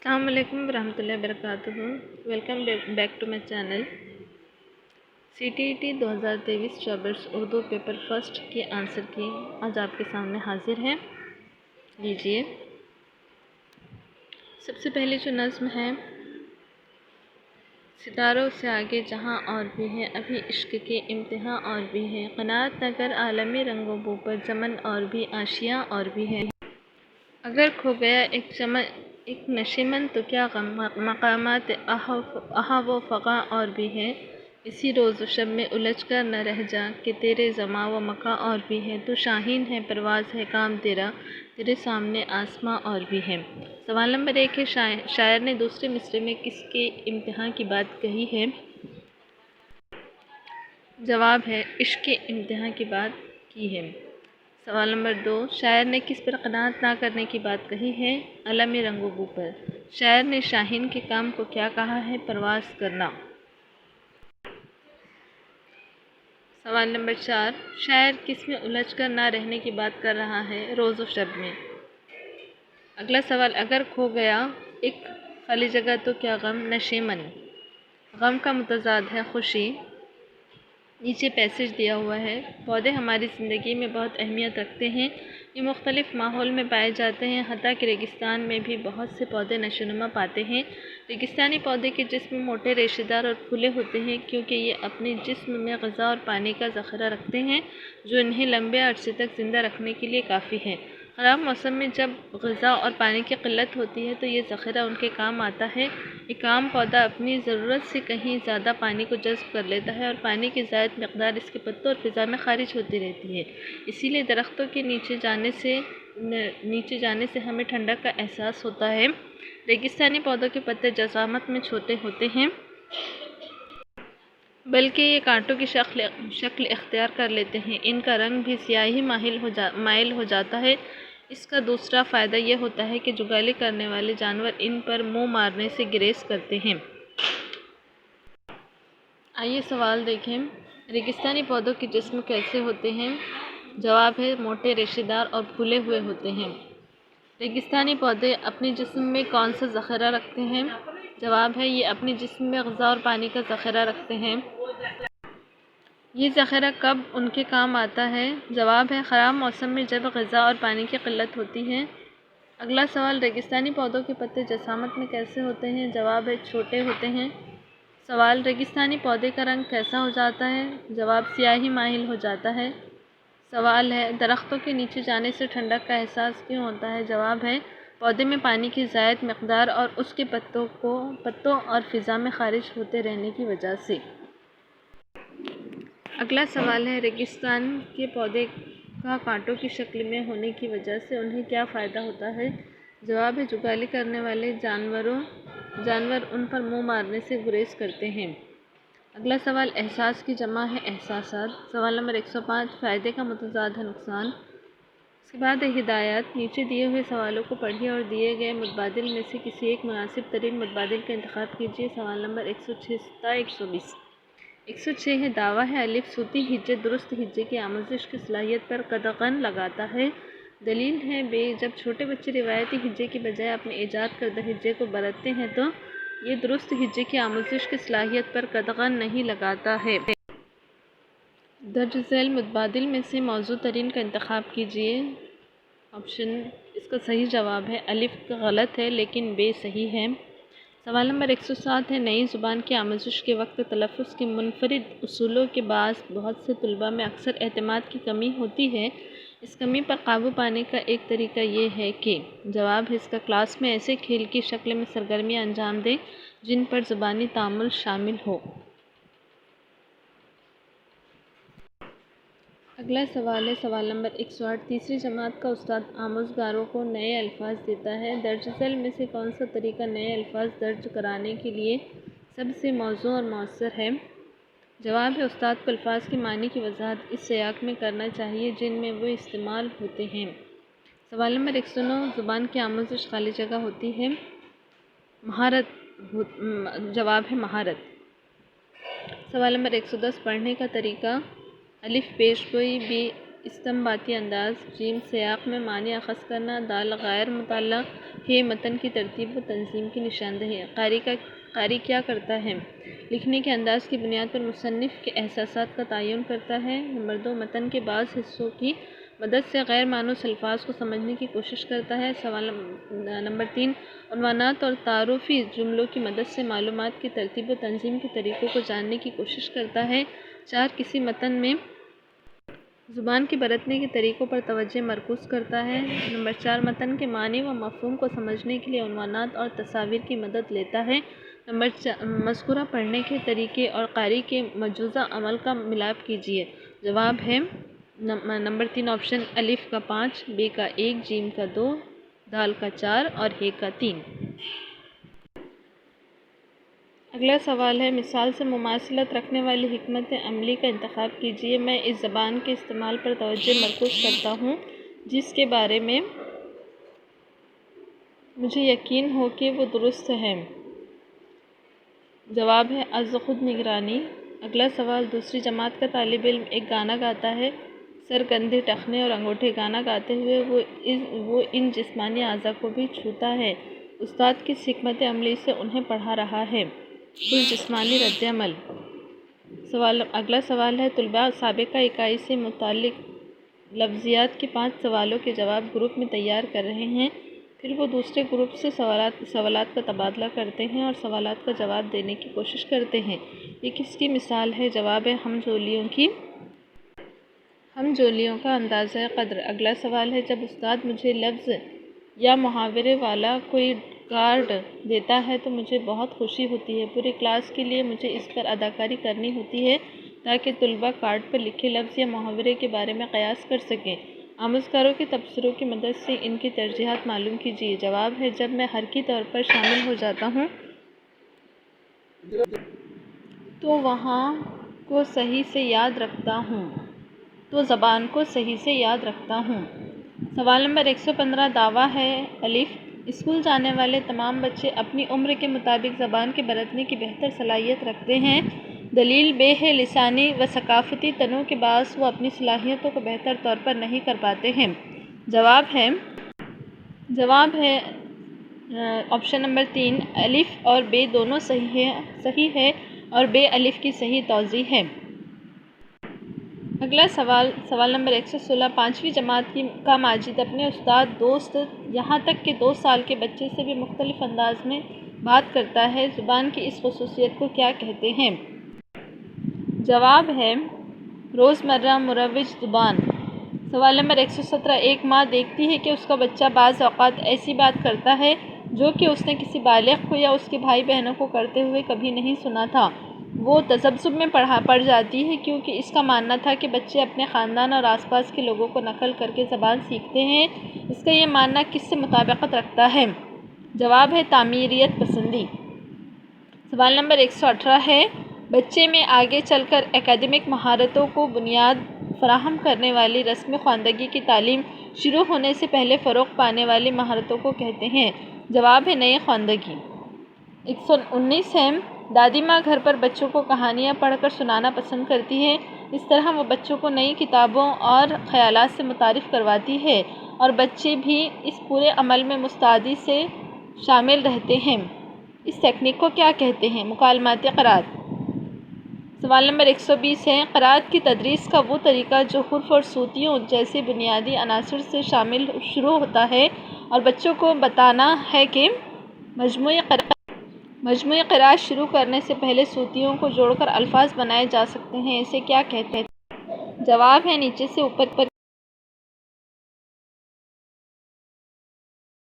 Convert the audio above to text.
अस्सलाम वालेकुम वरहमतुल्लाहि वबरकातुहू। Welcome back to my channel. CTET 2023 24 Urdu paper first के आंसर की आज आपके सामने हाजिर है। लीजिए, सबसे पहले जो नज़्म है, सितारों से आगे जहां और भी है, अभी इश्क के इम्तिहां और भी है, क़नाअत न कर आलमी रंगो बू पर, चमन और भी आशियाँ और भी है। अगर खो गया एक नशेमन तो क्या गम, मकामात आहा वो फ़क़ा और भी है। इसी रोज़ शब में उलझ कर न रह जा कि तेरे ज़मा व मका और भी है। तू शाहीन है, परवाज़ है काम तेरा, तेरे सामने आसमां और भी है। सवाल नंबर 1 है, शायर ने दूसरे मिसरे में किसके इम्तिहान की बात कही है? जवाब है इश्क के इम्तिहान की बात की है। सवाल नंबर 2, शायर ने किस पर क़नाअत ना करने की बात कही है? अलम रंगो बू पर। शायर ने शाहीन के काम को क्या कहा है? परवाज़ करना। सवाल नंबर 4, शायर किस में उलझ कर ना रहने की बात कर रहा है? रोज़ व शब में। अगला सवाल, अगर खो गया एक खाली जगह तो क्या गम, नशेमन। गम का मुतज़ाद है खुशी। नीचे पैसेज दिया हुआ है। पौधे हमारी ज़िंदगी में बहुत अहमियत रखते हैं। ये मुख्तलिफ़ माहौल में पाए जाते हैं। हत्ता कि रेगिस्तान में भी बहुत से पौधे नशोनुमा पाते हैं। रेगिस्तानी पौधे के जिस्म मोटे, रेशेदार और फूले होते हैं क्योंकि ये अपने जिस्म में ग़िज़ा और पानी का ज़ख़ीरा रखते हैं जो इन्हें लंबे अरसे तक ज़िंदा रखने के लिए काफ़ी है। ख़राब मौसम में जब ग़िज़ा और पानी की क़िल्लत होती है तो ये ज़ख़ीरा उनके काम आता है। एक आम पौधा अपनी ज़रूरत से कहीं ज़्यादा पानी को जज़्ब कर लेता है और पानी की ज़ायद मक़दार इसके पत्तों और फ़िज़ा में ख़ारिज होती रहती है। इसीलिए दरख्तों के नीचे जाने से हमें ठंडक का एहसास होता है। रेगिस्तानी पौधों के पत्ते जसामत में छोटे होते हैं, बल्कि ये कांटों की शक्ल इख्तियार कर लेते हैं। इनका रंग भी स्याही माइल हो जाता है। इसका दूसरा फ़ायदा यह होता है कि जुगाली करने वाले जानवर इन पर मुँह मारने से ग्रेज़ करते हैं। आइए सवाल देखें, रेगिस्तानी पौधों के जिस्म कैसे होते हैं? जवाब है मोटे, रेशेदार और फूले हुए होते हैं। रेगिस्तानी पौधे अपने जिस्म में कौन सा ज़ख़ीरा रखते हैं? जवाब है ये अपने जिस्म में ग़िज़ा और पानी का ज़ख़ीरा रखते हैं। ये ज़ख़ीरा कब उनके काम आता है? जवाब है ख़राब मौसम में जब ग़िज़ा और पानी की क़िल्लत होती है। अगला सवाल, रेगिस्तानी पौधों के पत्ते जसामत में कैसे होते हैं? जवाब है छोटे होते हैं। सवाल, रेगिस्तानी पौधे का रंग कैसा हो जाता है? जवाब स्याही माइल हो जाता है। सवाल है, दरख्तों के नीचे जाने से ठंडक का एहसास क्यों होता है? जवाब है पौधे में पानी की ज़ायद मक़दार और उसके पत्तों और फ़िज़ा में ख़ारिज होते रहने की वजह से। अगला सवाल है, रेगिस्तान के पौधे का कांटों की शक्ल में होने की वजह से उन्हें क्या फ़ायदा होता है? जवाब है जुगाली करने वाले जानवर उन पर मुँह मारने से गुरेज करते हैं। अगला सवाल, एहसास की जमा है एहसासात। सवाल नंबर 105, फ़ायदे का मुतज़ाद है नुकसान। इसके बाद है हिदायत। नीचे दिए हुए सवालों को पढ़िए और दिए गए मुतबादिल में से किसी एक मुनासिब तरीन मुतबादिल का इंतखाब कीजिए। सवाल नंबर 106 था 120। 106 है, दावा है अलिफ सूती हिज्जे दुरुस्त हिज्जे की आमोजिश की सलाहियत पर कदगन लगाता है। दलील है बे, जब छोटे बच्चे रिवायती हिज्जे की बजाय अपने ईजाद करदा हिज्जे को बरतते हैं तो ये दुरुस्त हिज्जे की आमोजिश की सलाहियत पर कदगन नहीं लगाता है। दर्ज झैल मुतबादिल में से मौजू तरीन का इंतखाब कीजिए। ऑप्शन, इसका सही जवाब है अलिफ गलत है लेकिन बे सही है। सवाल नंबर 107 है, नई ज़ुबान की आमोजिश के वक्त तलफ़्फ़ुज़ के मुनफ़रिद उसूलों के बाअस बहुत से तलबा में अक्सर एतमाद की कमी होती है। इस कमी पर काबू पाने का एक तरीका ये है कि जवाब है इसका क्लास में ऐसे खेल की शक्ल में सरगर्मियाँ अंजाम दें जिन पर ज़ुबानी तामुल शामिल हो। अगला सवाल है, सवाल नंबर 108, तीसरी जमात का उस्ताद आमोज़गारों को नए अल्फाज देता है। दर्ज झैल में से कौन सा तरीका नए अल्फाज दर्ज कराने के लिए सबसे मौज़ू और मौसर है? जवाब है उस्ताद को अल्फाज के मानी की वजाहत इस सियाक में करना चाहिए जिनमें वो इस्तेमाल होते हैं। सवाल नंबर 109, ज़ुबान की आमोजिश खाली जगह होती है। जवाब है महारत। सवाल नंबर 110, पढ़ने का तरीका। अलिफ पेश गोई, बी استنباطی انداز، جیم سیاق میں معنی اخذ کرنا، دال غیر متعلق ہے متن کی ترتیب و تنظیم کی نشاندہی۔ قاری کیا کرتا ہے؟ لکھنے کے انداز کی بنیاد پر مصنف کے احساسات کا تعین کرتا ہے۔ نمبر 2، متن کے بعض حصوں کی مدد سے غیر مانوس الفاظ کو سمجھنے کی کوشش کرتا ہے۔ نمبر 3، عنوانات اور تعارفی جملوں کی مدد سے معلومات کی ترتیب و تنظیم کے طریقوں کو جاننے کی کوشش کرتا ہے۔ 4، کسی متن میں زبان کے برتنے کے طریقوں پر توجہ مرکوز کرتا ہے۔ نمبر 4، متن کے معنی و مفہوم کو سمجھنے کے لیے عنوانات اور تصاویر کی مدد لیتا ہے۔ نمبر 5، مذکورہ پڑھنے کے طریقے اور قاری کے مجوزہ عمل کا ملاپ کیجیے۔ جواب ہے نمبر 3 آپشن، الف کا 5، ب کا 1، جیم کا 2، دال کا 4 اور ہ کا 3۔ اگلا سوال ہے، مثال سے مماثلت رکھنے والی حکمت عملی کا انتخاب کیجیے۔ میں اس زبان کے استعمال پر توجہ مرکوز کرتا ہوں جس کے بارے میں مجھے یقین ہو کہ وہ درست ہے۔ جواب ہے از خود نگرانی۔ اگلا سوال، دوسری جماعت کا طالب علم ایک گانا گاتا ہے۔ سر، کندھے، ٹخنے اور انگوٹھے گانا گاتے ہوئے وہ ان جسمانی اعضاء کو بھی چھوتا ہے۔ استاد کس حکمت عملی سے انہیں پڑھا رہا ہے؟ کل جسمانی رد عمل۔ اگلا سوال ہے، طلباء سابقہ اکائی سے متعلق لفظیات کے 5 سوالوں کے جواب گروپ میں تیار کر رہے ہیں، پھر وہ دوسرے گروپ سے سوالات کا تبادلہ کرتے ہیں اور سوالات کا جواب دینے کی کوشش کرتے ہیں۔ یہ کس کی مثال ہے؟ جواب ہے ہم جولیوں کا اندازہ قدر۔ اگلا سوال ہے، جب استاد مجھے لفظ یا محاورے والا کوئی کارڈ دیتا ہے تو مجھے بہت خوشی ہوتی ہے۔ پورے کلاس کے لیے مجھے اس پر اداکاری کرنی ہوتی ہے تاکہ طلباء کارڈ پر لکھے لفظ یا محاورے کے بارے میں قیاس کر سکیں۔ آموزگاروں کے تبصروں کی مدد سے ان کی ترجیحات معلوم کیجیے۔ جواب ہے جب میں حرکی طور پر شامل ہو جاتا ہوں تو وہاں کو صحیح سے یاد رکھتا ہوں تو زبان کو صحیح سے یاد رکھتا ہوں۔ سوال نمبر 115 دعویٰ ہے الف، اسکول جانے والے تمام بچے اپنی عمر کے مطابق زبان کے برتنے کی بہتر صلاحیت رکھتے ہیں۔ دلیل ب ہے، لسانی و ثقافتی تنوع کے باعث وہ اپنی صلاحیتوں کو بہتر طور پر نہیں کر پاتے ہیں۔ جواب ہے آپشن نمبر 3، الف اور ب دونوں صحیح ہے اور ب الف کی صحیح توضیح ہے۔ اگلا سوال نمبر 116 5ویں جماعت کا ماجد اپنے استاد، دوست، یہاں تک کہ 2 سال کے بچے سے بھی مختلف انداز میں بات کرتا ہے۔ زبان کی اس خصوصیت کو کیا کہتے ہیں؟ جواب ہے روزمرہ مروج زبان۔ سوال نمبر 117 ایک ماں دیکھتی ہے کہ اس کا بچہ بعض اوقات ایسی بات کرتا ہے جو کہ اس نے کسی بالغ کو یا اس کے بھائی بہنوں کو کرتے ہوئے کبھی نہیں سنا تھا۔ وہ تذبذب میں پڑ جاتی ہے کیونکہ اس کا ماننا تھا کہ بچے اپنے خاندان اور آس پاس کے لوگوں کو نقل کر کے زبان سیکھتے ہیں۔ اس کا یہ ماننا کس سے مطابقت رکھتا ہے؟ جواب ہے تعمیریت پسندی۔ سوال نمبر 118 ہے، بچے میں آگے چل کر اکیڈمک مہارتوں کو بنیاد فراہم کرنے والی رسم خواندگی کی تعلیم شروع ہونے سے پہلے فروغ پانے والی مہارتوں کو کہتے ہیں۔ جواب ہے نئی خواندگی۔ 119 ہے، دادی ماں گھر پر بچوں کو کہانیاں پڑھ کر سنانا پسند کرتی ہے۔ اس طرح وہ بچوں کو نئی کتابوں اور خیالات سے متعارف کرواتی ہے اور بچے بھی اس پورے عمل میں مستعدی سے شامل رہتے ہیں۔ اس تکنیک کو کیا کہتے ہیں؟ مکالماتی قرأت۔ سوال نمبر 120 ہے، قرأت کی تدریس کا وہ طریقہ جو حروف اور صوتیوں جیسے بنیادی عناصر سے شروع ہوتا ہے اور بچوں کو بتانا ہے کہ مجموعی قرأت شروع کرنے سے پہلے صوتیوں کو جوڑ کر الفاظ بنائے جا سکتے ہیں، اسے کیا کہتے ہیں؟ جواب ہے نیچے سے اوپر